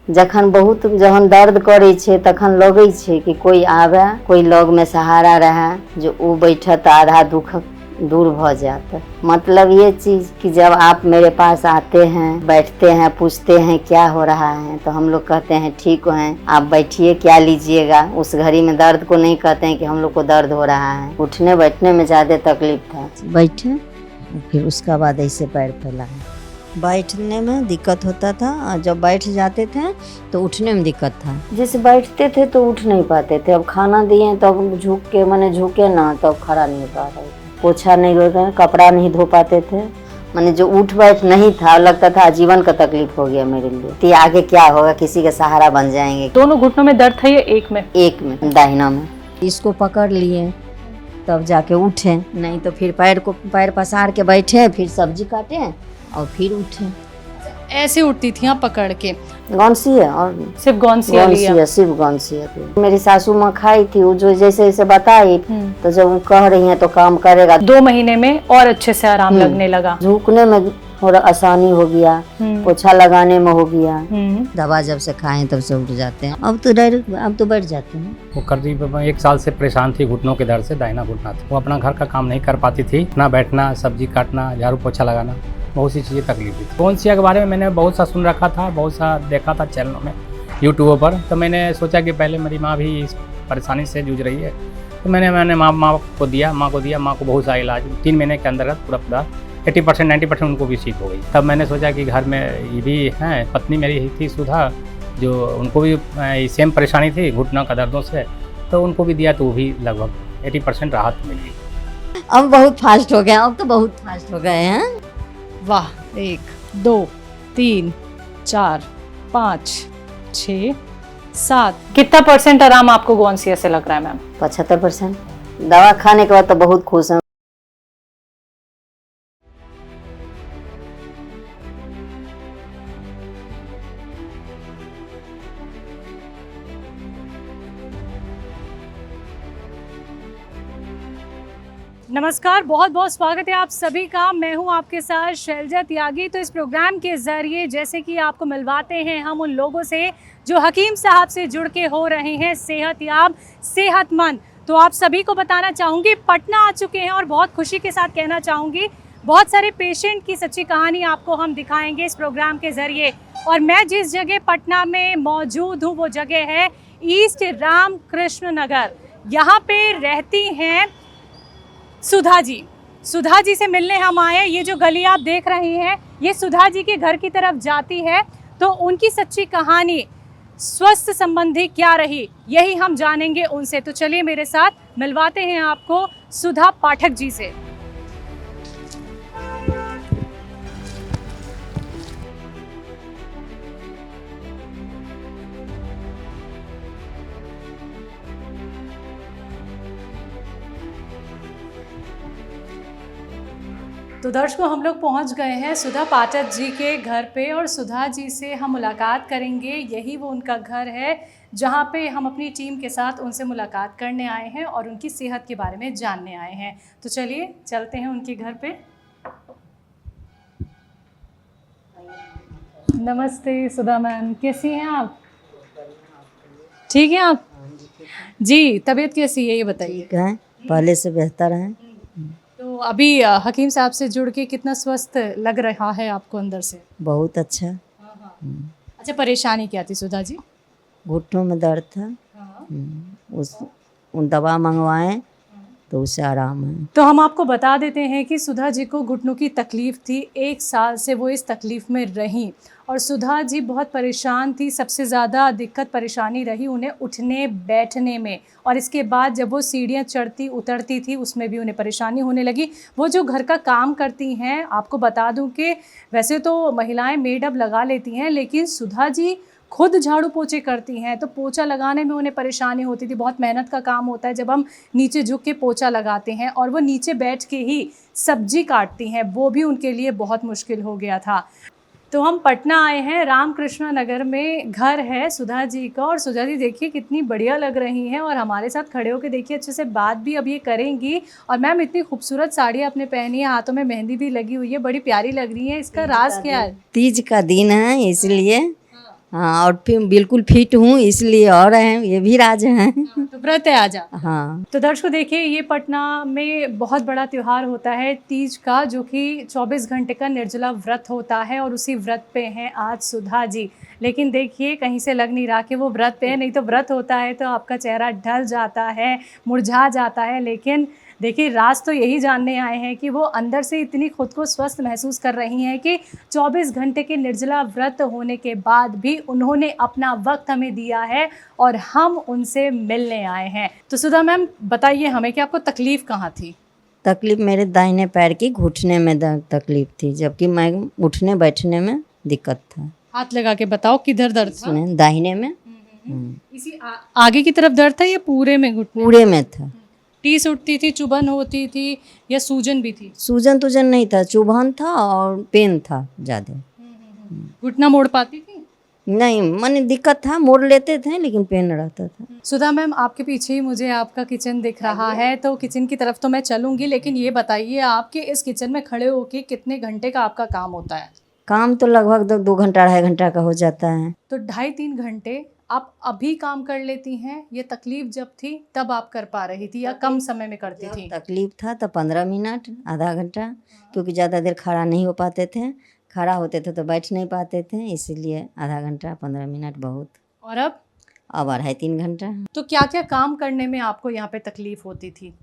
जखन बहुत जहन दर्द करे छे तखन लगे छे कि कोई आवे, कोई लग में सहारा रहे, जो वो बैठे तो आधा दुख दूर भ जाता। मतलब ये चीज कि जब आप मेरे पास आते हैं, बैठते हैं, पूछते हैं क्या हो रहा है, तो हम लोग कहते हैं ठीक हैं, आप बैठिए, क्या लीजिएगा। उस घड़ी में दर्द को नहीं कहते हैं कि हम लोग को दर्द हो रहा है, उठने बैठने में ज्यादा तकलीफ था। बैठे फिर उसका बाद ऐसे पैर फैलाए, बैठने में दिक्कत होता था और जब बैठ जाते थे तो उठने में दिक्कत था। जैसे बैठते थे तो उठ नहीं पाते थे, अब खाना दिए तब झुक के मैंने झुके ना तब खड़ा नहीं पा रहे थे, पोछा नहीं होता, कपड़ा नहीं धो पाते थे, मैंने जो उठ बैठ नहीं था, लगता था जीवन का तकलीफ हो गया मेरे लिए। तो आगे क्या होगा, किसी का सहारा बन जाएंगे। दोनों घुटनों में दर्द था या एक में? एक में, दाहिना में। इसको पकड़ लिए तब जाके उठे, नहीं तो फिर पैर पसार के बैठे, फिर सब्जी काटे और फिर उठे। ऐसे उठती थी आप पकड़ के? गौनसिया, और सिर्फ गौनसिया, सिर्फ गौनसिया। मेरी सासू माँ खाई थी, वो जो जैसे जैसे बताई, तो जब वो कह रही है तो काम करेगा। 2 महीने में और अच्छे से आराम लगने लगा, झुकने में थोड़ा आसानी हो गया, पोछा लगाने में हो गया। दवा जब से खाएं तब से उठ जाते हैं, अब तो बैठ जाते हैं। वो करीब 1 साल से परेशान थी घुटनों के दर्द से, दाहिना घुटना था। वो अपना घर का काम नहीं कर पाती थी, ना बैठना, सब्जी काटना, झाड़ू पोछा लगाना, बहुत सी चीज़ें तकलीफ थी। गौनसिया के बारे में मैंने बहुत सा सुन रखा था, बहुत सा देखा था चैनलों में, यूट्यूब पर। तो मैंने सोचा कि पहले मेरी माँ भी इस परेशानी से जूझ रही है, तो मैंने माँ को दिया। माँ को बहुत सा इलाज 3 महीने के अंदर पूरा 80% 90% उनको भी ठीक हो गई। तब मैंने सोचा कि घर में ये भी हैं, पत्नी मेरी ही थी सुधा, जो उनको भी सेम परेशानी थी घुटनों का दर्दों से, तो उनको भी दिया तो वो भी लगभग 80% राहत मिल गई। अब बहुत फास्ट हो गया, अब तो बहुत फास्ट हो गए हैं। वाह, 1 2 3 4 5 6 7। कितना % आराम आपको गौनसिया से लग रहा है मैम? 75%। दवा खाने के बाद तो बहुत खुश हूँ। नमस्कार, बहुत बहुत स्वागत है आप सभी का। मैं हूं आपके साथ शैलजा त्यागी। तो इस प्रोग्राम के ज़रिए जैसे कि आपको मिलवाते हैं हम उन लोगों से जो हकीम साहब से जुड़ के हो रहे हैं सेहतयाब, सेहतमंद। तो आप सभी को बताना चाहूँगी, पटना आ चुके हैं और बहुत खुशी के साथ कहना चाहूँगी, बहुत सारे पेशेंट की सच्ची कहानी आपको हम दिखाएंगे इस प्रोग्राम के ज़रिए। और मैं जिस जगह पटना में मौजूद हूँ वो जगह है ईस्ट रामकृष्ण नगर। यहाँ पे रहती हैं सुधा जी। सुधा जी से मिलने हम आए। ये जो गली आप देख रहे हैं ये सुधा जी के घर की तरफ जाती है, तो उनकी सच्ची कहानी स्वास्थ्य संबंधी क्या रही यही हम जानेंगे उनसे। तो चलिए मेरे साथ मिलवाते हैं आपको सुधा पाठक जी से। तो दर्शकों, हम लोग पहुंच गए हैं सुधा पाठक जी के घर पे और सुधा जी से हम मुलाकात करेंगे। यही वो उनका घर है जहां पे हम अपनी टीम के साथ उनसे मुलाकात करने आए हैं और उनकी सेहत के बारे में जानने आए हैं। तो चलिए चलते हैं उनके घर पे। नमस्ते सुधा मैम, कैसी हैं आप? ठीक है आप जी? तबीयत कैसी है ये बताइए। ठीक है, पहले से बेहतर है। तो अभी हकीम साहब से जुड़ के कितना स्वस्थ लग रहा है आपको अंदर से? बहुत अच्छा। अच्छा, परेशानी क्या थी सुधा जी? घुटनों में दर्द था, उन दवा मंगवाएं तो उससे आराम है। तो हम आपको बता देते हैं कि सुधा जी को घुटनों की तकलीफ थी। 1 साल से वो इस तकलीफ में रहीं और सुधा जी बहुत परेशान थी। सबसे ज़्यादा दिक्कत परेशानी रही उन्हें उठने बैठने में, और इसके बाद जब वो सीढ़ियाँ चढ़ती उतरती थी उसमें भी उन्हें परेशानी होने लगी। वो जो घर का काम करती हैं, आपको बता दूं कि वैसे तो महिलाएं मेड अब लगा लेती हैं, लेकिन सुधा जी खुद झाड़ू पोछे करती हैं, तो पोछा लगाने में उन्हें परेशानी होती थी। बहुत मेहनत का काम होता है जब हम नीचे झुक के पोछा लगाते हैं, और वो नीचे बैठ के ही सब्जी काटती हैं, वो भी उनके लिए बहुत मुश्किल हो गया था। तो हम पटना आए हैं, रामकृष्ण नगर में घर है सुधा जी का। और सुधा जी देखिए कितनी बढ़िया लग रही हैं और हमारे साथ खड़े होकर देखिए अच्छे से बात भी अब ये करेंगी। और मैम इतनी खूबसूरत साड़ी आपने पहनी है, हाथों में मेहंदी भी लगी हुई है, बड़ी प्यारी लग रही है। इसका राज क्या है? तीज का दिन है इसलिए हाँ, और फिर बिल्कुल फिट हूँ इसलिए, और हैं ये भी राज हैं। तो व्रत है आज आप। हाँ, तो दर्शकों देखिए, ये पटना में बहुत बड़ा त्यौहार होता है तीज का, जो कि 24 घंटे का निर्जला व्रत होता है और उसी व्रत पे हैं आज सुधा जी। लेकिन देखिए, कहीं से लग नहीं रहा कि वो व्रत पे है, नहीं तो व्रत होता है तो आपका चेहरा ढल जाता है, मुरझा जाता है। लेकिन देखिए, राज तो यही जानने आए हैं कि वो अंदर से इतनी खुद को स्वस्थ महसूस कर रही हैं कि 24 घंटे के निर्जला व्रत होने के बाद भी उन्होंने अपना वक्त हमें दिया है और हम उनसे मिलने आए हैं। तो सुधा मैम, बताइए हमें कि आपको तकलीफ़ कहाँ थी? तकलीफ मेरे दाहिने पैर की घुटने में तकलीफ थी, जबकि मैं उठने बैठने में दिक्कत था। हाथ लगा के बताओ, किधर दर्द था? इसमें दाहिने में इसी आगे की तरफ दर्द था या पूरे में घुटने? पूरे में था। टीस उठती थी, चुभन होती थी या सूजन भी थी? सूजन तूजन नहीं था, चुभन था और पेन था ज़्यादा। घुटना मोड़ पाती थी? नहीं, माने दिक्कत था, मोड़ लेते थे लेकिन पेन रहता था। सुधा मैम, आपके पीछे ही मुझे आपका किचन दिख रहा है, तो किचन की तरफ तो मैं चलूंगी, लेकिन ये बताइए आपके इस किचन में खड़े होके कितने घंटे का आपका काम होता है? काम तो लगभग 2 घंटा 2.5 घंटा का हो जाता है। तो 2.5-3 घंटे आप अभी काम कर लेती हैं? ये तकलीफ जब थी तब आप कर पा रही थी या कम समय में करती थी? तकलीफ था तो 15 मिनट आधा घंटा, क्योंकि ज़्यादा देर खड़ा नहीं हो पाते थे, खड़ा होते थे तो बैठ नहीं पाते थे, इसीलिए आधा घंटा 15 मिनट बहुत। और अब 2.5-3 घंटा। तो क्या क्या काम करने में आपको यहाँ पे तकलीफ होती थी?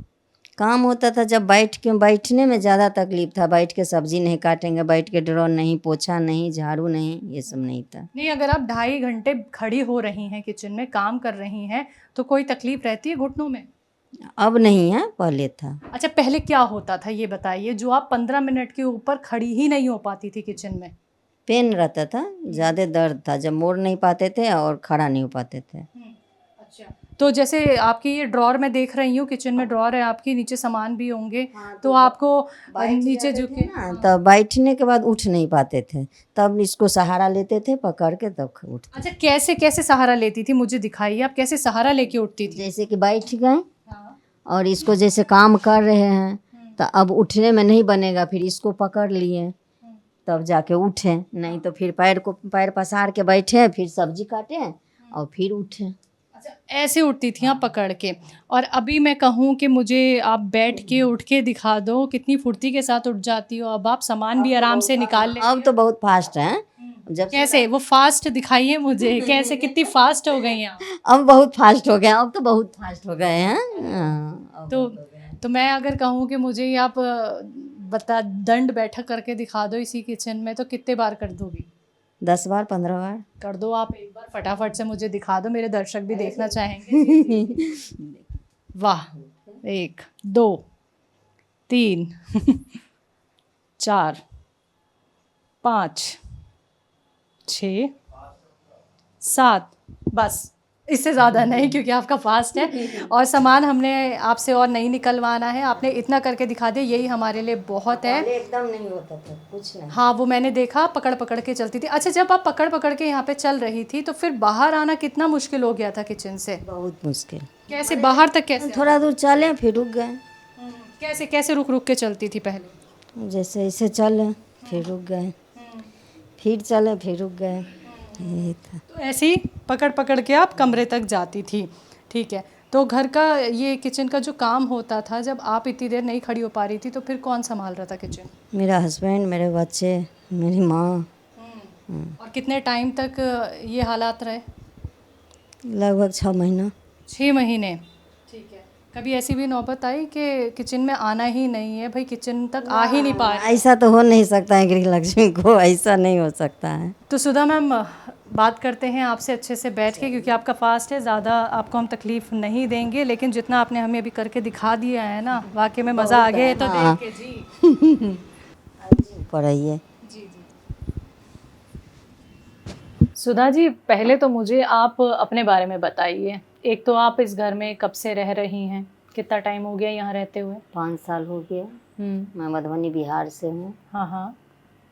काम होता था जब बैठने में ज़्यादा तकलीफ था। बैठ के सब्जी नहीं काटेंगे, बैठ के ड्रॉर नहीं, पोछा नहीं, झाड़ू नहीं, ये सब नहीं था। नहीं, अगर आप 2.5 घंटे खड़ी हो रही हैं किचन में, काम कर रही हैं, तो कोई तकलीफ रहती है घुटनों में? अब नहीं है, पहले था। अच्छा, पहले क्या होता था ये बताइए, जो आप 15 मिनट के ऊपर खड़ी ही नहीं हो पाती थी किचन में? पेन रहता था, ज़्यादा दर्द था, जब मोड़ नहीं पाते थे और खड़ा नहीं हो पाते थे। अच्छा, तो जैसे आपकी ये ड्रॉर में देख रही हूँ, किचन में ड्रॉर है आपकी, नीचे सामान भी होंगे, तो आपको नीचे झुके तब बैठने के बाद उठ नहीं पाते थे, तब इसको सहारा लेते थे पकड़ के, तब उठते। अच्छा, कैसे कैसे सहारा लेती थी, मुझे दिखाइए, आप कैसे सहारा लेके उठती थी? जैसे कि बैठ गए और इसको जैसे काम कर रहे हैं तो अब उठने में नहीं बनेगा, फिर इसको पकड़ लिए तब जाके उठे, नहीं तो फिर पैर पसार के बैठे, फिर सब्जी काटे और फिर उठे। अच्छा, ऐसे उठती थी आप पकड़ के। और अभी मैं कहूँ कि मुझे आप बैठ के उठ के दिखा दो, कितनी फुर्ती के साथ उठ जाती हो। अब आप सामान भी आराम से निकाल ले। अब तो बहुत फास्ट है। जब कैसे वो फास्ट दिखाइए मुझे, कैसे कितनी फास्ट हो गई आप? अब बहुत फास्ट हो गए, अब तो बहुत फास्ट हो गए हैं। तो मैं अगर कहूँ कि मुझे ये आप दंड बैठक करके दिखा दो इसी किचन में, तो कितने बार कर दोगी? 10 बार 15 बार कर दो आप, एक बार फटाफट से मुझे दिखा दो, मेरे दर्शक भी देखना चाहेंगे। वाह, 1 2 3 4 5 6 7, बस इससे ज़्यादा नहीं, क्योंकि आपका फास्ट है और सामान हमने आपसे और नहीं निकलवाना है। आपने इतना करके दिखा दिया, यही हमारे लिए बहुत है। एकदम नहीं होता था कुछ नहीं। हाँ, वो मैंने देखा, पकड़ पकड़ के चलती थी। अच्छा, जब आप पकड़ पकड़ के यहाँ पे चल रही थी तो फिर बाहर आना कितना मुश्किल हो गया था किचन से? बहुत मुश्किल। कैसे बाहर तक, कैसे? थोड़ा दूर चले फिर रुक गए। कैसे कैसे रुक रुक के चलती थी पहले? जैसे ऐसे चले फिर रुक गए, फिर चले फिर रुक गए, यही था। तो ऐसे ही पकड़ पकड़ के आप कमरे तक जाती थी। ठीक है, तो घर का ये किचन का जो काम होता था, जब आप इतनी देर नहीं खड़ी हो पा रही थी तो फिर कौन संभाल रहा था किचन? मेरा हस्बैंड, मेरे बच्चे, मेरी माँ। और कितने टाइम तक ये हालात रहे? लगभग 6 महीना। 6 महीने। ठीक है, कभी ऐसी भी नौबत आई कि किचन में आना ही नहीं है, भाई किचन तक आ ही नहीं पा रहे? ऐसा तो हो नहीं सकता है गृह लक्ष्मी को, ऐसा नहीं हो सकता है। तो सुधा मैम, बात करते हैं आपसे अच्छे से बैठ के, क्योंकि आपका फास्ट है, ज़्यादा आपको हम तकलीफ़ नहीं देंगे, लेकिन जितना आपने हमें अभी करके दिखा दिया है ना, वाकई में मज़ा आ गया है। तो देख के जी पढ़ाइए। जी सुधा जी, पहले तो मुझे आप अपने बारे में बताइए। एक तो आप इस घर में कब से रह रही हैं, कितना टाइम हो गया यहाँ रहते हुए? 5 साल हो गया। मैं मधुबनी बिहार से हूँ। हाँ हाँ।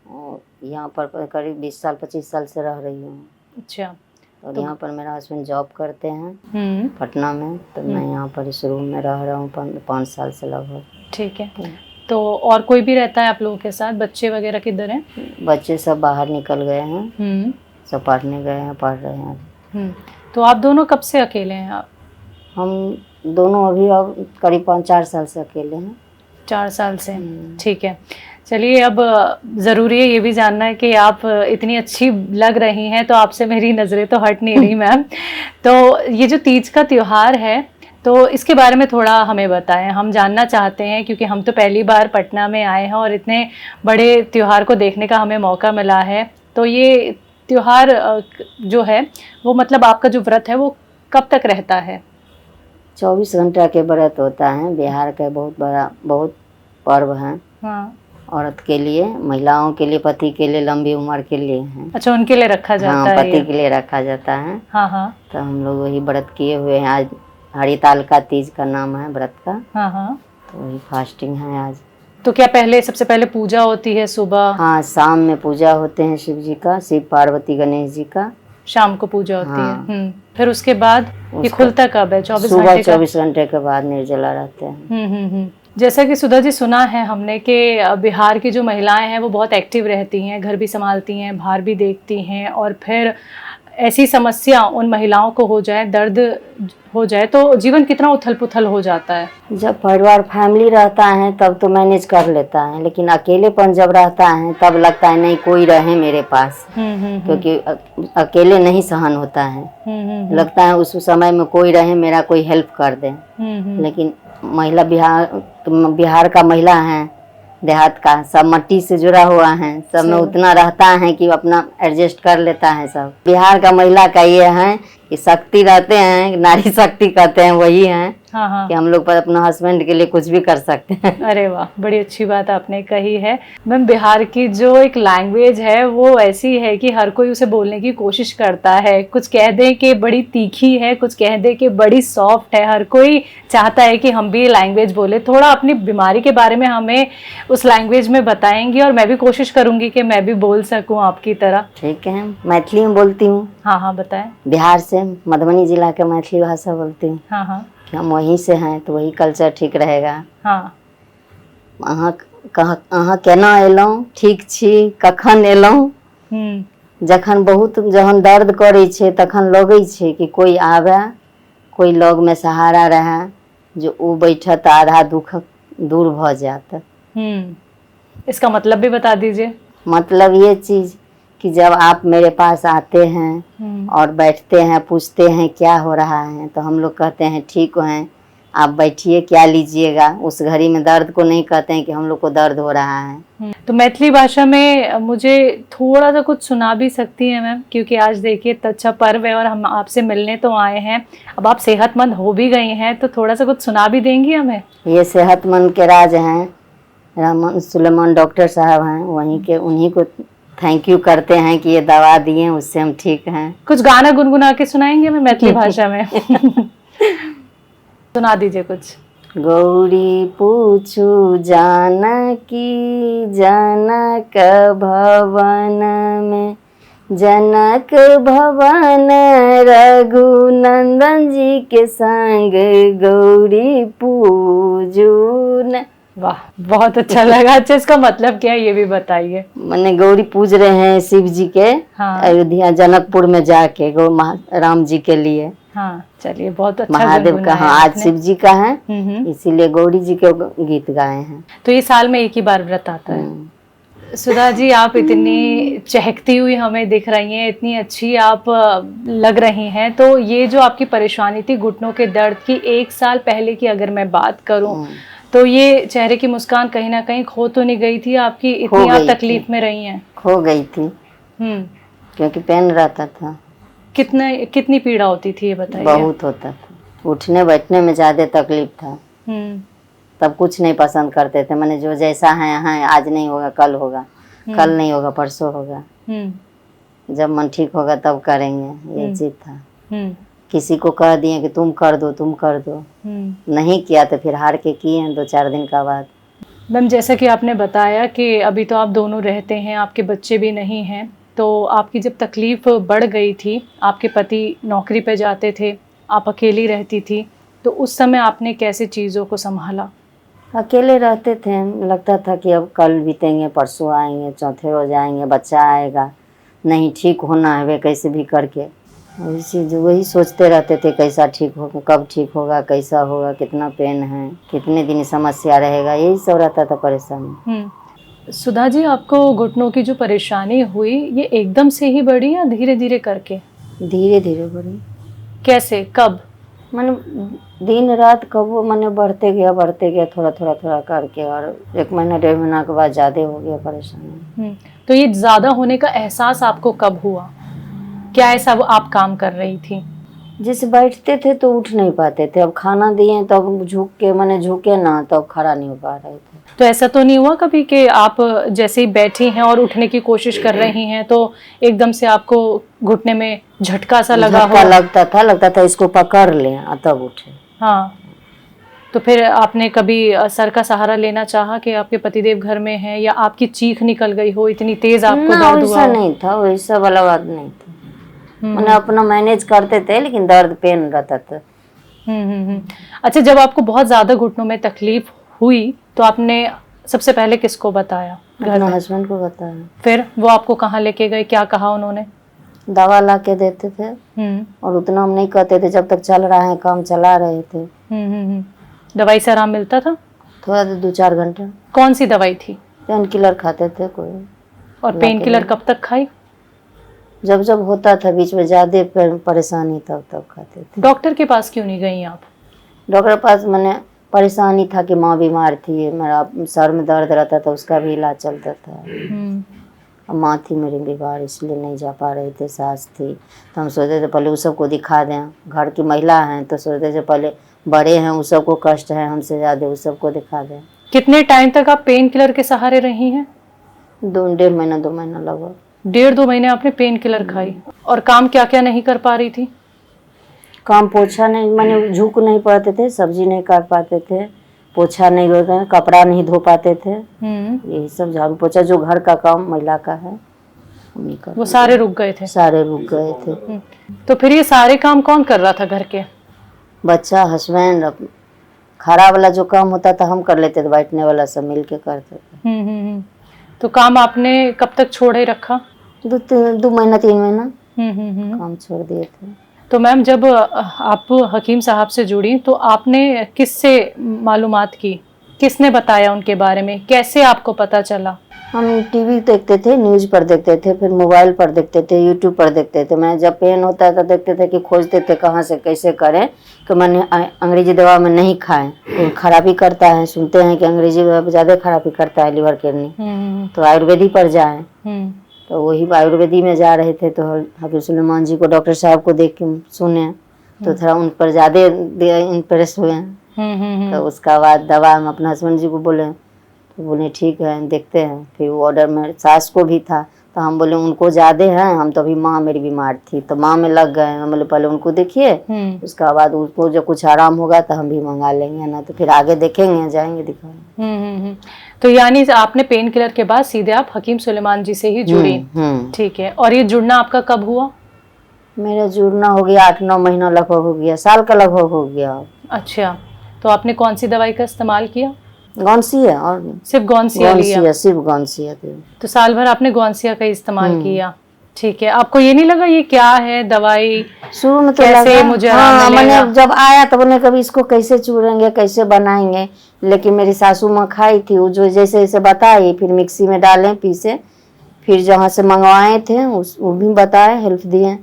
और यहाँ पर करीब 20 साल 25 साल से रह रही हूँ। अच्छा। और यहाँ पर मेरा हस्बैंड जॉब करते हैं पटना में, तो मैं यहाँ पर इस रूम में रह रहा हूँ 5 साल से लगभग। ठीक है, तो और कोई भी रहता है आप लोगों के साथ? बच्चे वगैरह किधर हैं? बच्चे सब बाहर निकल गए हैं, सब पढ़ने गए हैं, पढ़ रहे हैं। तो आप दोनों कब से अकेले हैं आप? हम दोनों अभी अब करीब 5-4 साल से अकेले हैं। 4 साल से, ठीक है। चलिए, अब ज़रूरी है ये भी जानना है कि आप इतनी अच्छी लग रही हैं, तो आपसे मेरी नज़रें तो हट नहीं रही मैम। तो ये जो तीज का त्यौहार है, तो इसके बारे में थोड़ा हमें बताएं, हम जानना चाहते हैं, क्योंकि हम तो पहली बार पटना में आए हैं और इतने बड़े त्यौहार को देखने का हमें मौका मिला है। तो ये त्यौहार जो है वो मतलब आपका जो व्रत है वो कब तक रहता है? 24 घंटा के व्रत होता है। बिहार का बहुत पर्व है। हाँ। औरत के लिए, महिलाओं के लिए, पति के लिए, लंबी उम्र के लिए है। अच्छा, उनके लिए रखा जाता हाँ, है? पति के लिए रखा जाता है। हाँ हाँ। तो हम लोग वही व्रत किए हुए हैं। आज हरिताल का तीज का नाम है व्रत का। हाँ हाँ। तो वही फास्टिंग है आज। तो क्या सबसे पहले पूजा होती है सुबह? हाँ, शाम में पूजा होते हैं शिव जी का, शिव पार्वती गणेश जी का। शाम को पूजा होती हाँ। है। फिर उसके बाद ये खुलता कब है? 24 सुबह घंटे का? 24 घंटे के बाद निर्जला रहते हैं। जैसा कि सुधा जी, सुना है हमने कि बिहार की जो महिलाएं हैं वो बहुत एक्टिव रहती हैं, घर भी संभालती हैं, बाहर भी देखती हैं, और फिर ऐसी समस्या उन महिलाओं को हो जाए, दर्द हो जाए, तो जीवन कितना उथल पुथल हो जाता है। जब परिवार फैमिली रहता है तब तो मैनेज कर लेता है, लेकिन अकेलेपन जब रहता है तब लगता है नहीं कोई रहे मेरे पास। क्योंकि अकेले नहीं सहन होता है। लगता है उस समय में कोई रहे, मेरा कोई हेल्प कर दे। लेकिन महिला बिहार का महिला है, देहात का, सब मट्टी से जुड़ा हुआ है, सब में उतना रहता है कि अपना एडजस्ट कर लेता है सब। बिहार का महिला का ये है कि शक्ति रहते हैं, नारी शक्ति कहते हैं, वही है। हाँ हाँ। कि हम लोग पर अपना हस्बैंड के लिए कुछ भी कर सकते हैं। अरे वाह, बड़ी अच्छी बात आपने कही है मैम। बिहार की जो एक लैंग्वेज है वो ऐसी है कि हर कोई उसे बोलने की कोशिश करता है। कुछ कह दें कि बड़ी तीखी है, कुछ कह दें कि बड़ी सॉफ्ट है। हर कोई चाहता है कि हम भी लैंग्वेज बोले। थोड़ा अपनी बीमारी के बारे में हमें उस लैंग्वेज में बताएंगी, और मैं भी कोशिश करूंगी कि मैं भी बोल सकूं आपकी तरह। ठीक है, मैथिली में बोलती हूँ। हाँ हाँ, बताएं। बिहार से, मधुबनी जिला के मैथिली भाषा बोलती हूँ। हाँ हाँ। हम वहीं से हैं तो वही कल्चर ठीक रहेगा। हाँ। अहाँ केना एलहुँ, ठीक छी, कखन एलहुँ। जखन दर्द करै छै तखन लगै छै कि कोई आवे, कोई लग में सहारा रहे, जो वो बैठत आधा दुख दूर भ जात। इसका मतलब भी बता दीजिए। मतलब ये चीज कि जब आप मेरे पास आते हैं और बैठते हैं, पूछते हैं क्या हो रहा है, तो हम लोग कहते हैं ठीक हैं, आप बैठिए, क्या लीजिएगा। उस घड़ी में दर्द को नहीं कहते हैं कि हम लोग को दर्द हो रहा है। तो मैथिली भाषा में मुझे थोड़ा सा कुछ सुना भी सकती हैं मैम, क्योंकि आज देखिए इतना अच्छा पर्व है और हम आपसे मिलने तो आए हैं। अब आप सेहतमंद हो भी गई हैं, तो थोड़ा सा कुछ सुना भी देंगी हमें? ये सेहतमंद के राज हैं, रहमान सुलेमान डॉक्टर साहब हैं, उन्हीं को थैंक यू करते हैं कि ये दवा दिए, उससे हम ठीक हैं। कुछ गाना गुनगुना के सुनाएंगे हमें मैथिली भाषा में? सुना दीजिए कुछ। गौरी पूछू जानकी जनक भवन में, जनक भवन रघुनंदन जी के संग गौरी पूजू न। वाह, बहुत अच्छा लगा। अच्छा, इसका मतलब क्या है ये भी बताइए। मैंने गौरी पूज रहे हैं शिव जी के। हाँ। अयोध्या जनकपुर में जाके राम जी के लिए। हाँ, चलिए, बहुत अच्छा। महादेव का, हाँ, आज शिव जी का है, इसीलिए गौरी जी के गीत गाए हैं। तो ये साल में एक ही बार व्रत आता है। सुधा जी, आप इतनी चहकती हुई हमें दिख रही हैं, इतनी अच्छी आप लग रही हैं। तो ये जो आपकी परेशानी थी घुटनों के दर्द की, 1 साल पहले की अगर मैं बात करूं, तो ये चेहरे की मुस्कान कहीं ना कहीं खो तो नहीं गई थी आपकी? इतनी आप तकलीफ में रही हैं? खो गई थी। क्योंकि पेन रहता था। कितनी पीड़ा होती थी ये बताइए? बहुत होता था, उठने बैठने में ज्यादा तकलीफ था। तब कुछ नहीं पसंद करते थे। मैंने जो जैसा है, आज नहीं होगा कल होगा, कल नहीं होगा परसों होगा, जब मन ठीक होगा तब करेंगे, ये चीज था। किसी को कह दिए कि तुम कर दो, तुम कर दो, नहीं किया तो फिर हार के किए 2-4 दिन का बाद। मैम, जैसा कि आपने बताया कि अभी तो आप दोनों रहते हैं, आपके बच्चे भी नहीं हैं, तो आपकी जब तकलीफ़ बढ़ गई थी, आपके पति नौकरी पे जाते थे, आप अकेली रहती थी, तो उस समय आपने कैसे चीज़ों को संभाला? अकेले रहते थे, लगता था कि अब कल बीतेंगे, परसों आएंगे, चौथे रोज आएंगे, बच्चा आएगा, नहीं ठीक होना है वे कैसे भी करके। वही सोचते रहते थे कैसा ठीक होगा, कब ठीक होगा, कैसा होगा, कितना पेन है, कितने दिन समस्या रहेगा, यही सब रहता था परेशानी। सुधा जी, आपको घुटनों की जो परेशानी हुई ये एकदम से ही बढ़ी या धीरे धीरे करके? धीरे धीरे बढ़ी। कैसे, कब? मैंने दिन रात कब मैंने बढ़ते गया थोड़ा थोड़ा थोड़ा करके, और 1 महीना 1.5 महीना के बाद ज़्यादा हो गया परेशानी। तो ये ज़्यादा होने का एहसास आपको कब हुआ? क्या ऐसा वो आप काम कर रही थी? जैसे बैठते थे तो उठ नहीं पाते थे, अब खाना दिए तो अब झुके ना तो अब खड़ा नहीं हो पा रहे थे। तो ऐसा तो नहीं हुआ कभी कि आप जैसे ही बैठी हैं और उठने की कोशिश कर रही हैं तो एकदम से आपको घुटने में झटका सा लगा हो? लगता था इसको पकड़ लें तब उठे। हाँ, तो फिर आपने कभी सर का सहारा लेना चाहा कि आपके पतिदेव घर में हैं, या आपकी चीख निकल गई हो, इतनी तेज आपको दर्द हुआ? वैसा नहीं था, वैसा वाला बात नहीं था। मैंने अपना मैनेज करते थे लेकिन दर्द पेन रहता था। अच्छा, जब आपको बहुत ज्यादा घुटनों में तकलीफ हुई तो आपने सबसे पहले किसको बताया? अपना हस्बैंड को बताया। फिर वो आपको कहाँ लेके गए, क्या कहा उन्होंने? दवा ला के देते थे और उतना हम नहीं कहते थे, जब तक चल रहा है काम चला रहे थे। दवाई से आराम मिलता था? थोड़ा 2-4 घंटे। कौन सी दवाई थी? पेन किलर खाते थे कोई। और पेन किलर कब तक खाई? जब जब होता था बीच में ज्यादा परेशानी तब खाते थे। डॉक्टर के पास क्यों नहीं गई आप? डॉक्टर के पास मैंने परेशानी था कि माँ बीमार थी, मेरा सर में दर्द रहता था, उसका भी इलाज चलता था। अब माँ थी मेरी बीमार, इसलिए नहीं जा पा रहे थे। सास थी तो हम सोचते थे पहले उस सबको दिखा दें, घर की महिला हैं तो सोचते थे पहले बड़े हैं उस सबको कष्ट है हमसे ज़्यादा, उस सबको दिखा दें। कितने टाइम तक आप पेन किलर के सहारे रही हैं? 1.5 महीना 2 महीना लगभग। 1.5-2 महीने आपने पेन किलर खाई। और काम क्या क्या नहीं कर पा रही थी? काम पोछा नहीं, मैंने झुक नहीं पाते थे, सब्जी नहीं काट पाते थे, पोछा नहीं होता, कपड़ा नहीं धो पाते थे, यही सब झाड़ू पोछा जो घर का काम महिला का है वो सारे रुक गए थे? सारे रुक गए थे। तो फिर ये सारे काम कौन कर रहा था घर के? बच्चा, हस्बैंड। खड़ा वाला जो काम होता था हम कर लेते थे, बैठने वाला सब मिल के करते थे। तो काम आपने कब तक छोड़े रखा? 2 महीना 3 महीना काम छोड़ दिए थे। तो मैम, जब आप हकीम साहब से जुड़ी तो आपने किससे मालूमात की, किसने बताया उनके बारे में, कैसे आपको पता चला? हम टीवी देखते थे, न्यूज़ पर देखते थे, फिर मोबाइल पर देखते थे, यूट्यूब पर देखते थे। मैं जब पेन होता है तो देखते थे कि खोजते थे कहाँ से कैसे करें, कि मैंने अंग्रेजी दवा में नहीं खाएं, तो खराबी करता है। सुनते हैं कि अंग्रेजी दवा ज़्यादा खराबी करता है लिवर किडनी, तो आयुर्वेदी पर जाएं। तो वही आयुर्वेदी में जा रहे थे तो हफीज सुलेमान जी को, डॉक्टर साहब को देख के सुने तो थोड़ा उन पर ज़्यादा इंप्रेस हुए। तो उसका बाद दवा हम अपने हस्बैंड जी को बोले तो बोले ठीक है देखते हैं। फिर वो ऑर्डर में सास को भी था तो हम बोले उनको ज़्यादा है, हम तो अभी माँ मेरी बीमार थी तो माँ में लग गए। हम बोले पहले उनको देखिए, उसका बाद उसको जब कुछ आराम होगा तो हम भी मंगा लेंगे, ना तो फिर आगे देखेंगे, जाएंगे दिखाने। तो यानी आपने पेन किलर के बाद सीधे आप हकीम सुलेमान जी से ही जुड़ी? ठीक है। और ये जुड़ना आपका कब हुआ? मेरा जुड़ना हो गया 8-9 महीना लगभग हो गया, साल का लगभग हो गया। अच्छा, तो आपने कौन सी दवाई का इस्तेमाल किया? गौनसिया, और सिर्फ गौनसिया लिया? सिर्फ गौनसिया। तो साल भर आपने गौनसिया का इस्तेमाल किया। ठीक है। आपको ये नहीं लगा ये क्या है दवाई? शुरू में तो कैसे लगा, मुझे मैंने जब आया तो बोले कभी इसको कैसे चूरेंगे, कैसे बनाएंगे, लेकिन मेरी सासू माँ खाई थी वो जो जैसे जैसे बताई, फिर मिक्सी में डालें पीसे, फिर जहाँ से मंगवाए थे वो भी बताए, हेल्प दिए,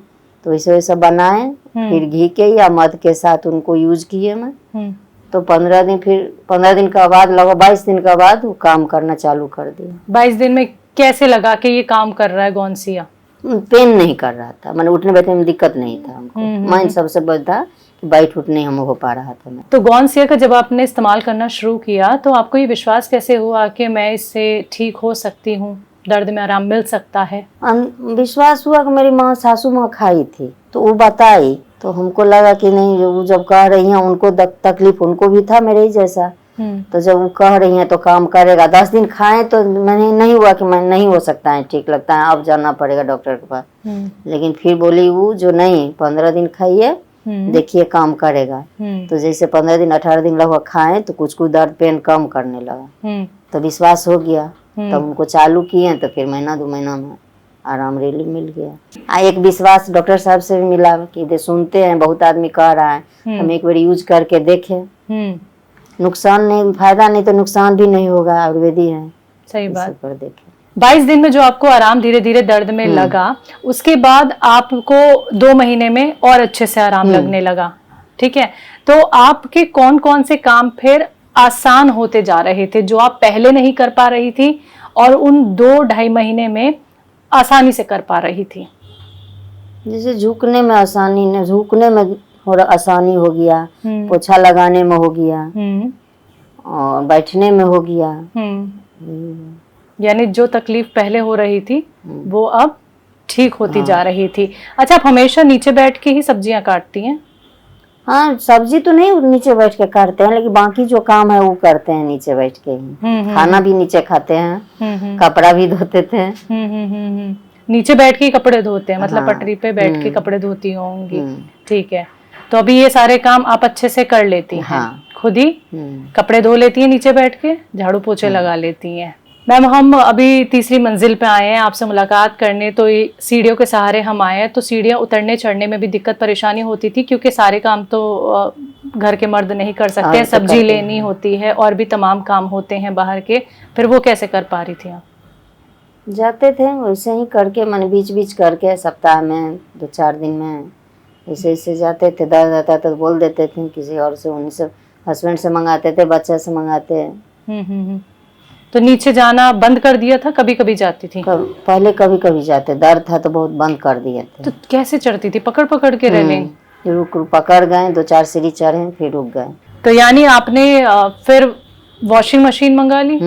तो वैसे वैसे बनाए। फिर घी के या मध के साथ उनको यूज किए मैं। तो 15 दिन, फिर 15 दिन का बाद लगभग 22 दिन का बाद वो काम करना चालू कर दिया। 22 दिन में कैसे लगा कि ये काम कर रहा है गौनसिया? पेन नहीं कर रहा था, मैंने उठने बैठने में दिक्कत नहीं था हमको। माइंड सबसे बड़ा था कि बैठ उठने हम हो पा रहा था मैं। तो गौनसिया का जब आपने इस्तेमाल करना शुरू किया तो आपको ये विश्वास कैसे हुआ कि मैं इससे ठीक हो सकती हूँ, दर्द में आराम मिल सकता है? विश्वास हुआ कि मेरी माँ, सासू माँ खाई थी तो वो बताई, तो हमको लगा कि नहीं, वो जब कह रही हैं उनको तकलीफ उनको भी था मेरे ही जैसा, तो जब वो कह रही हैं तो काम करेगा। 10 दिन खाएं तो मैंने नहीं हुआ कि मैं नहीं हो सकता है, ठीक लगता है, अब जाना पड़ेगा डॉक्टर के पास। लेकिन फिर बोली वो जो नहीं, 15 दिन खाइए, देखिए काम करेगा। तो जैसे 15 दिन 18 दिन लगभग खाएं तो कुछ कुछ दर्द पेन कम करने लगा, तो विश्वास हो गया। तब उनको चालू किए तो फिर 1-2 महीना में आराम रेली मिल गया। एक विश्वास डॉक्टर साहब से भी मिला कि दे सुनते हैं, बहुत आदमी कह रहा है, हम एक बार यूज करके देखें, नुकसान नहीं, फायदा नहीं तो नुकसान भी नहीं होगा, आयुर्वेदी है। सही बात। पर देखें 22 दिन में जो आपको आराम धीरे धीरे दर्द में लगा, उसके बाद आपको 2 महीने में और अच्छे से आराम लगने लगा, ठीक है। तो आपके कौन कौन से काम फिर आसान होते जा रहे थे जो आप पहले नहीं कर पा रही थी और उन 2-2.5 महीने में आसानी से कर पा रही थी? जैसे झुकने में आसानी, न झुकने में आसानी हो गया, पोछा लगाने में हो गया, और बैठने में हो गया। यानी जो तकलीफ पहले हो रही थी वो अब ठीक होती जा रही थी। अच्छा, आप हमेशा नीचे बैठ के ही सब्जियां काटती हैं? हाँ, सब्जी तो नहीं नीचे बैठ के काटते हैं, लेकिन बाकी जो काम है वो करते हैं नीचे बैठ के ही। खाना भी नीचे खाते हैं, कपड़ा भी धोते थे। नीचे बैठ के कपड़े धोते हैं, मतलब पटरी पे बैठ के कपड़े धोती होंगी, ठीक है। तो अभी ये सारे काम आप अच्छे से कर लेती हैं? हाँ। खुद ही कपड़े धो लेती हैं नीचे बैठ के, झाड़ू पोछे लगा लेती हैं। मैम, हम अभी तीसरी मंजिल पे आए हैं आपसे मुलाकात करने, तो ये सीढ़ियों के सहारे हम आए हैं। तो सीढ़ियाँ उतरने चढ़ने में भी दिक्कत परेशानी होती थी, क्योंकि सारे काम तो घर के मर्द नहीं कर सकते, सब्जी लेनी होती है और भी तमाम काम होते हैं बाहर के, फिर वो कैसे कर पा रही थी आप? जाते थे वैसे ही करके, मन बीच बीच करके, सप्ताह में 2-4 दिन में ऐसे ऐसे जाते थे। दर्द आता तो बोल देते थे किसी और से, उन्हीं से, हस्बैंड से मंगाते थे, बच्चे से मंगाते। तो नीचे जाना बंद कर दिया था? कभी कभी जाती थी? पहले कभी कभी जाते, दर्द था तो बहुत बंद कर दिए थे। तो कैसे चढ़ती थी? पकड़ पकड़ के रेलिंग? रुक पकड़ गए, 2-4 सीढ़ी चढ़े, फिर रुक गए। तो यानी आपने फिर वॉशिंग मशीन मंगा ली,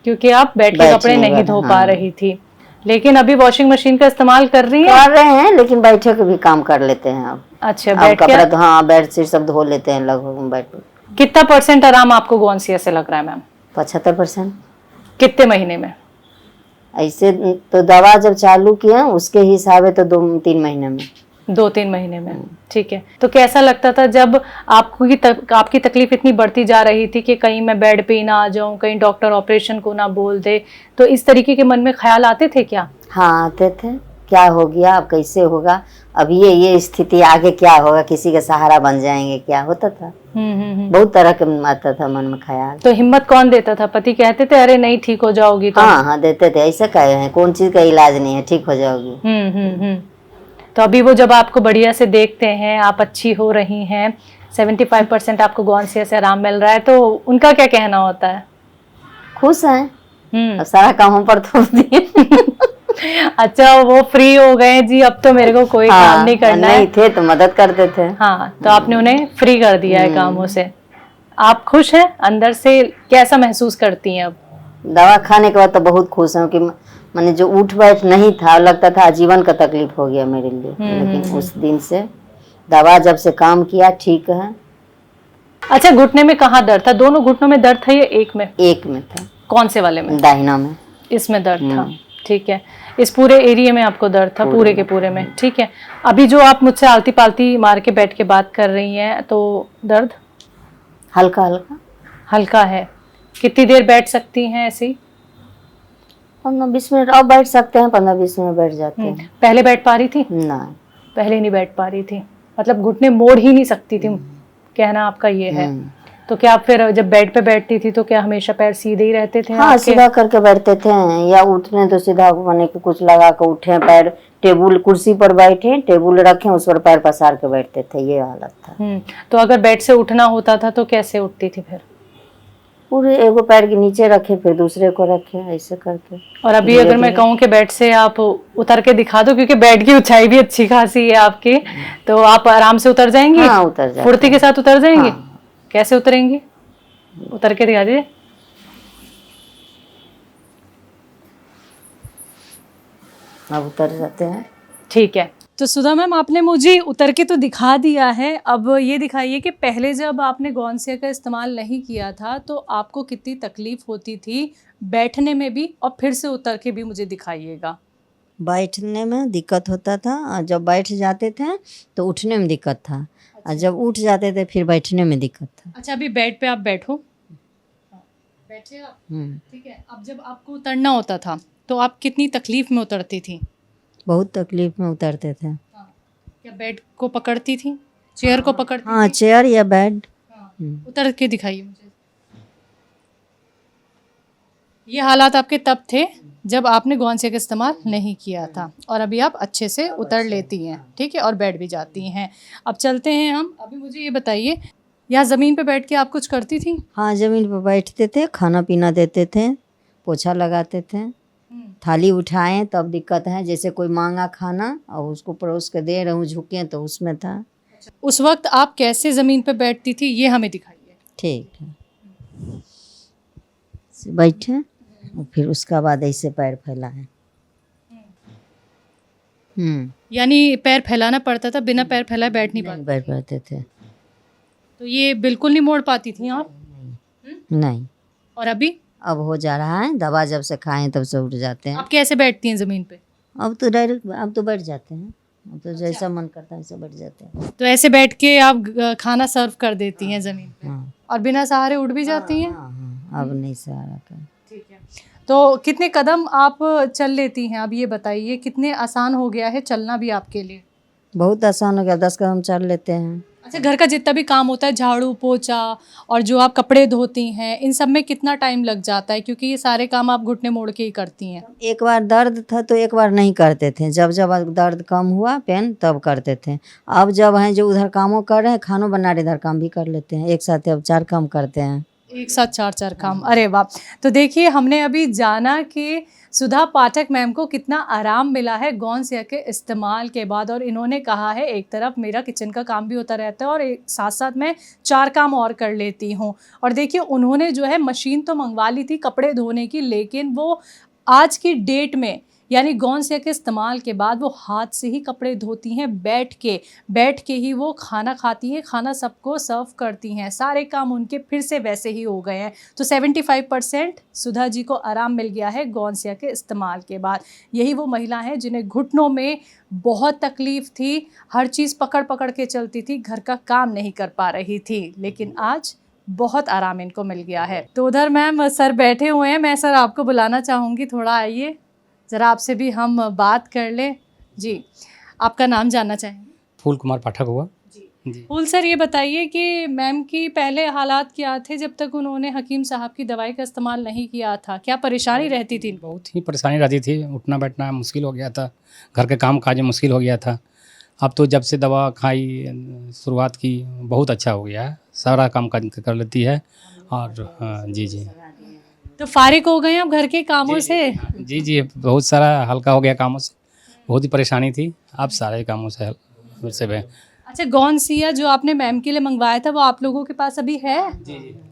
क्योंकि आप बैठ के कपड़े नहीं धो पा रही थी। लेकिन अभी वॉशिंग मशीन का इस्तेमाल कर रही हैं? कर रहे हैं, लेकिन बैठे के भी काम कर लेते हैं अब। अच्छा, बैठ के कपड़ा, हाँ, बेडशीट सब धो लेते हैं लगभग बैठ। कितना % आराम आपको गोंसिया से लग रहा है मैम? 75%। कितने महीने में? ऐसे तो दवा जब चालू किया उसके हिसाब है तो 2-3 महीने में। 2-3 महीने में, ठीक है। तो कैसा लगता था जब आपकी तकलीफ इतनी बढ़ती जा रही थी कि कहीं मैं बेड पे ही ना आ जाऊं, कहीं डॉक्टर ऑपरेशन को ना बोल दे, तो इस तरीके के मन में ख्याल आते थे क्या? हाँ, आते थे। क्या हो गया, अब कैसे होगा, अब ये स्थिति, आगे क्या होगा, किसी का सहारा बन जाएंगे, क्या होता था। बहुत तरह के आता था मन में ख्याल। तो हिम्मत कौन देता था? पति कहते थे अरे नहीं ठीक हो जाओगी? तो हाँ, देते थे। ऐसा कहे हैं, कौन चीज का इलाज नहीं है, ठीक हो जाओगी। तो अभी वो जब आपको बढ़िया से देखते हैं, आप अच्छी हो रही हैं, 75% आपको गोंसिया से आराम मिल रहा है, तो उनका क्या कहना होता है? खुश हैं। सारा काम हम पर थोप दिए। अच्छा, वो फ्री हो गए जी, अब तो मेरे को कोई काम नहीं करना है। नहीं थे तो मदद करते थे। हाँ, तो आपने उन्हें फ्री कर दिया है कामों से। आप खुश हैं अंदर से? कैसा महसूस करती हैं अब? दवा खाने के बाद तो बहुत खुश हूँ कि मैंने जो उठ बैठ नहीं था, लगता था आजीवन का तकलीफ हो गया मेरे लिए, लेकिन उस दिन से दवा जब से काम किया, ठीक है। अच्छा, घुटने में कहाँ दर्द था? दोनों घुटनों में दर्द था या एक में? एक में था। कौन से वाले में? दाहिना में। इसमें दर्द था, ठीक है। इस पूरे एरिया में आपको दर्द था? पूरे के पूरे में, ठीक है। अभी जो आप मुझसे आलती पालती मार के बैठ के बात कर रही हैं, तो दर्द हल्का हल्का हल्का है? कितनी देर बैठ सकती हैं ऐसे ही? 15-20 मिनट अब बैठ सकते हैं, 15-20 मिनट बैठ जाते हैं। पहले बैठ पा रही थी? नहीं, पहले नहीं बैठ पा रही थी, मतलब घुटने मोड़ ही नहीं सकती थी, कहना आपका ये है। तो क्या आप फिर जब बेड पे बैठती थी तो क्या हमेशा पैर सीधे ही रहते थे? हाँ, सीधा करके बैठते थे, या उठने तो सीधा बने के कुछ लगा के उठे, पैर टेबुल कुर्सी पर बैठे, टेबुल रखे, उस पर पैर पसार के बैठते थे, ये हालत था। तो अगर बेड से उठना होता था तो कैसे उठती थी फिर? पूरे एगो पैर के नीचे रखे, फिर दूसरे को रखे, ऐसे करके। और अभी अगर मैं कहूँ कि बेड से आप उतर के दिखा दो, क्योंकि बेड की ऊंचाई भी अच्छी खासी है आपकी, तो आप आराम से उतर जाएंगी? हाँ, उतर जाएंगे। फुर्ती के साथ उतर जाएंगी? हाँ। कैसे उतरेंगी? उतर के दिखा दीजिए। अब उतर जाते हैं, ठीक है। तो सुधा मैम, आपने मुझे उतर के तो दिखा दिया है, अब ये दिखाइए कि पहले जब आपने गोंसिया का इस्तेमाल नहीं किया था तो आपको कितनी तकलीफ होती थी बैठने में भी, और फिर से उतर के भी मुझे दिखाइएगा। बैठने में दिक्कत होता था, और जब बैठ जाते थे तो उठने में दिक्कत था, और जब उठ जाते थे फिर बैठने में दिक्कत था। अच्छा, अभी बेड पे आप बैठो, बैठे आप, ठीक है। अब जब आपको उतरना होता था तो आप कितनी तकलीफ में उतरती थी? बहुत तकलीफ में उतरते थे। हाँ। क्या बेड को पकड़ती थी, चेयर को पकड़ती हाँ, थी? चेयर या बेड। हाँ। उतर के दिखाइए मुझे। ये हालात आपके तब थे जब आपने गौनसे का इस्तेमाल नहीं किया था, और अभी आप अच्छे से उतर लेती हैं, ठीक है, और बैठ भी जाती हैं। अब चलते हैं हम। अभी मुझे ये बताइए, यहाँ ज़मीन पे बैठ के आप कुछ करती थी? हाँ, ज़मीन पर बैठते थे, खाना पीना देते थे, पोछा लगाते थे। थाली उठाएं तब दिक्कत है, जैसे कोई मांगा खाना और उसको परोस के दे रहे हूँ झुके तो उसमें था। उस वक्त आप कैसे ज़मीन पे बैठती थी, ये हमें दिखाइए। ठीक है, से बैठे और फिर उसका बाद ऐसे पैर फैलाएं। यानी पैर फैलाना पड़ता था, बिना पैर फैलाए बैठ नहीं पाती? बैठ पाते थे। तो ये बिल्कुल नहीं मोड़ पाती थी आप? नहीं, और अभी अब हो जा रहा है, दवा जब से खाएं तब से उठ जाते हैं। आप कैसे बैठती हैं ज़मीन पे? अब तो डायरेक्ट, अब तो बैठ जाते हैं, अब तो जैसा मन करता है वैसे बैठ जाते हैं। तो ऐसे बैठ के आप खाना सर्व कर देती हैं ज़मीन पे, हाँ और बिना सहारे उठ भी जाती हैं? हाँ, अब नहीं सहारा कर। ठीक है। तो कितने कदम आप चल लेती हैं? अब ये बताइए, कितने आसान हो गया है चलना भी आपके लिए? बहुत आसान हो गया, 10 कदम चल लेते हैं। अच्छा, घर का जितना भी काम होता है, झाड़ू पोछा और जो आप कपड़े धोती हैं, इन सब में कितना टाइम लग जाता है? क्योंकि ये सारे काम आप घुटने मोड़ के ही करती हैं। एक बार दर्द था तो एक बार नहीं करते थे, जब जब दर्द कम हुआ पेन तब करते थे। अब जब हैं जो उधर कामों कर रहे हैं, खानों बना रहे, इधर काम भी कर लेते हैं, एक साथ अब 4 काम करते हैं। एक साथ 4 काम, अरे वाह। तो देखिए, हमने अभी जाना कि सुधा पाठक मैम को कितना आराम मिला है गौनसिया के इस्तेमाल के बाद, और इन्होंने कहा है एक तरफ मेरा किचन का काम भी होता रहता है और एक साथ साथ मैं 4 काम और कर लेती हूँ। और देखिए, उन्होंने जो है मशीन तो मंगवा ली थी कपड़े धोने की, लेकिन वो आज की डेट में यानी गौनसिया के इस्तेमाल के बाद वो हाथ से ही कपड़े धोती हैं, बैठ के ही वो खाना खाती हैं, खाना सबको सर्व करती हैं, सारे काम उनके फिर से वैसे ही हो गए हैं। तो 75% सुधा जी को आराम मिल गया है गौनसिया के इस्तेमाल के बाद। यही वो महिला हैं जिन्हें घुटनों में बहुत तकलीफ़ थी, हर चीज़ पकड़ पकड़ के चलती थी, घर का काम नहीं कर पा रही थी, लेकिन आज बहुत आराम इनको मिल गया है। तो उधर मैम सर बैठे हुए हैं, मैं सर आपको बुलाना चाहूँगी, थोड़ा आइए, ज़रा आपसे भी हम बात कर लें। जी, आपका नाम जानना चाहेंगे? फूल कुमार पाठक हुआ। जी। जी। फूल सर, ये बताइए कि मैम की पहले हालात क्या थे जब तक उन्होंने हकीम साहब की दवाई का इस्तेमाल नहीं किया था? क्या परेशानी रहती थी? बहुत ही परेशानी रहती थी, उठना बैठना मुश्किल हो गया था, घर के काम काज मुश्किल हो गया था। अब तो जब से दवा खाई, शुरुआत की, बहुत अच्छा हो गया है, सारा काम काज कर लेती है। और जी जी तो फारिग हो गए हैं अब घर के कामों से? जी जी, बहुत सारा हल्का हो गया कामों से, बहुत ही परेशानी थी, अब सारे कामों से अच्छा, गौनसिया जो आपने मैम के लिए मंगवाया था वो आप लोगों के पास अभी है?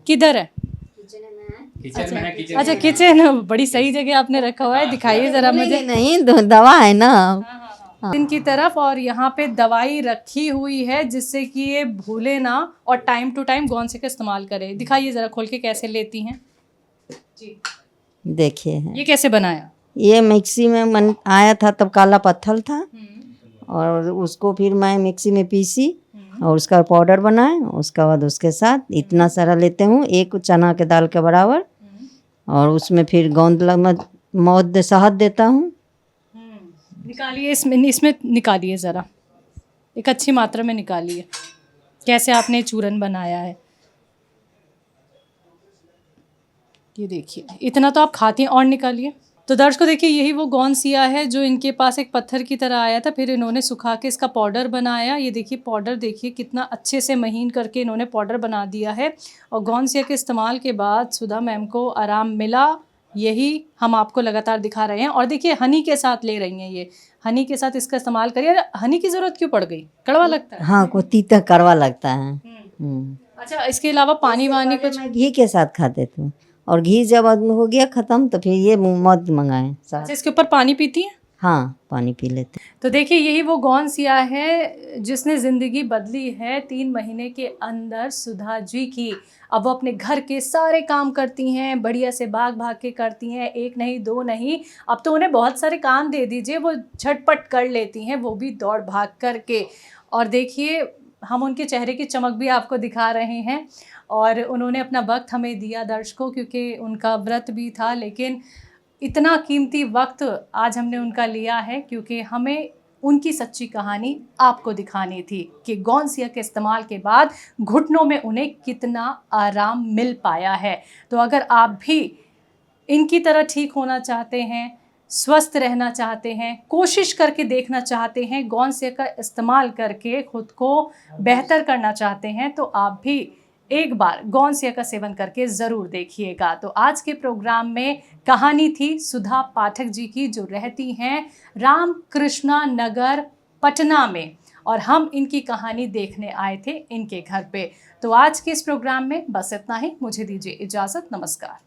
किधर है? किचन में है। अच्छा, किचन, बड़ी सही जगह आपने रखा हुआ है, दिखाइए ज़रा मुझे। नहीं, दवा है ना इनकी तरफ, और यहाँ पे दवाई रखी हुई है जिससे कि ये भूले ना और टाइम टू टाइम गौनसे का इस्तेमाल करें। दिखाइए ज़रा खोल के कैसे लेती हैं जी। देखिए है। ये कैसे बनाया? ये मिक्सी में मन आया था तब काला पत्थर था, और उसको फिर मैं मिक्सी में पीसी और उसका पाउडर बनाए। उसके बाद उसके साथ इतना सारा लेते हूँ, एक चना के दाल के बराबर, और उसमें फिर गोंद मौद शहद देता हूँ। निकालिए, इसमें निकालिए ज़रा, एक अच्छी मात्रा में निकालिए कैसे आपने चूरन बनाया है। ये देखिए, इतना तो आप खाती हैं, और निकालिए। तो दर्शकों देखिए, यही वो गौनसिया है जो इनके पास एक पत्थर की तरह आया था, फिर इन्होंने सुखा के इसका पाउडर बनाया। ये देखिए पाउडर, देखिए कितना अच्छे से महीन करके इन्होंने पाउडर बना दिया है। और गौनसिया के इस्तेमाल के बाद सुधा मैम को आराम मिला, यही हम आपको लगातार दिखा रहे हैं। और देखिए, हनी के साथ ले रही हैं, ये हनी के साथ इसका इस्तेमाल करिए। हनी की ज़रूरत क्यों पड़ गई? कड़वा लगता है? हाँ, को तीता कड़वा लगता है। अच्छा, इसके अलावा पानी वानी कुछ? मैं घी के साथ खाते थे, और घी जब हो गया ख़त्म तो फिर ये मौद मंगाए। अच्छा, इसके ऊपर पानी पीती हैं? हाँ, पानी पी लेते। तो देखिए, यही वो गौनसिया है जिसने ज़िंदगी बदली है 3 महीने के अंदर सुधा जी की। अब वो अपने घर के सारे काम करती हैं, बढ़िया से भाग भाग के करती हैं, एक नहीं दो नहीं, अब तो उन्हें बहुत सारे काम दे दीजिए, वो झटपट कर लेती हैं, वो भी दौड़ भाग करके। और देखिए, हम उनके चेहरे की चमक भी आपको दिखा रहे हैं, और उन्होंने अपना वक्त हमें दिया दर्शकों, क्योंकि उनका व्रत भी था, लेकिन इतना कीमती वक्त आज हमने उनका लिया है क्योंकि हमें उनकी सच्ची कहानी आपको दिखानी थी कि गौनसिया के इस्तेमाल के बाद घुटनों में उन्हें कितना आराम मिल पाया है। तो अगर आप भी इनकी तरह ठीक होना चाहते हैं, स्वस्थ रहना चाहते हैं, कोशिश करके देखना चाहते हैं, गौनसिया का इस्तेमाल करके खुद को बेहतर करना चाहते हैं, तो आप भी एक बार गौनसिया का सेवन करके ज़रूर देखिएगा। तो आज के प्रोग्राम में कहानी थी सुधा पाठक जी की, जो रहती हैं रामकृष्णा नगर पटना में, और हम इनकी कहानी देखने आए थे इनके घर पे। तो आज के इस प्रोग्राम में बस इतना ही। मुझे दीजिए इजाज़त। नमस्कार।